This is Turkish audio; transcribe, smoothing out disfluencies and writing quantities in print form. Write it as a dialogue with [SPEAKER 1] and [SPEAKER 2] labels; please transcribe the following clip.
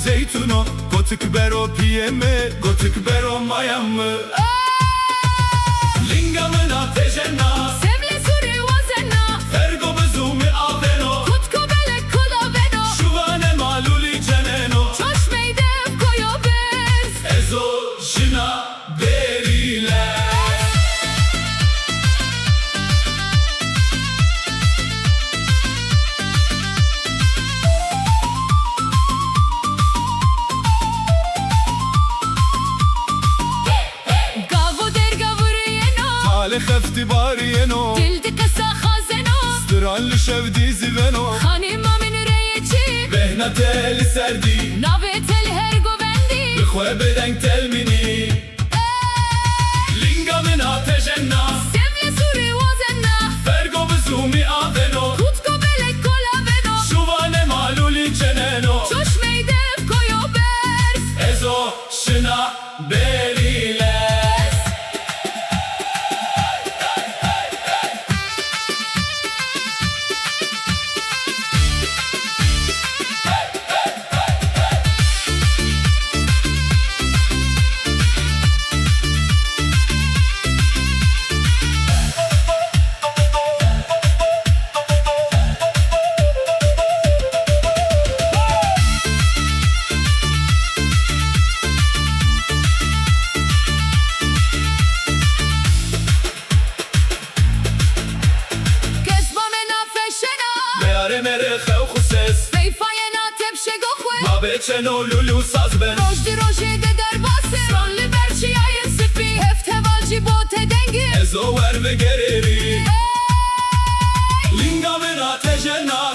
[SPEAKER 1] zeytuno, gotik bero piyeme, gotik bero mayamı. Lingamın ateşena,
[SPEAKER 2] Semle suri wazena,
[SPEAKER 1] fergo bezumi aveno,
[SPEAKER 2] kutko belek kolaveno,
[SPEAKER 1] şuvane maluli ceneno.
[SPEAKER 2] çoş meydev koyo bez.
[SPEAKER 1] Ezo jina beriler.
[SPEAKER 2] Gavo der gavuriyeno,
[SPEAKER 1] Hale khefti bariyeno,
[SPEAKER 2] dildi kasa khazeno,
[SPEAKER 1] stranli şevdi ziveno.
[SPEAKER 2] Hanima min reyeçi,
[SPEAKER 1] Behna teli serdi,
[SPEAKER 2] nave tel her govendi.
[SPEAKER 1] bixwe bedenk telmini. Lingamın ateşena,
[SPEAKER 2] Semle suri wazena,
[SPEAKER 1] fergo bezumi aveno,
[SPEAKER 2] kutko belek kolaveno,
[SPEAKER 1] şuvane maluli ceneno.
[SPEAKER 2] çoş meydev koyo bez.
[SPEAKER 1] Ezo şina beriler.
[SPEAKER 2] Kesma mena feşena,
[SPEAKER 1] Meare mere xew xuses,
[SPEAKER 2] beyfayena tepşe goxwe.
[SPEAKER 1] ma beçeno lulu saz ben.
[SPEAKER 2] Rojdi roje de derbase, ranli berçi ayın sipi. Heft hevalci bote dengi.
[SPEAKER 1] Ezo ver ve gereri. Lingamın ateşena,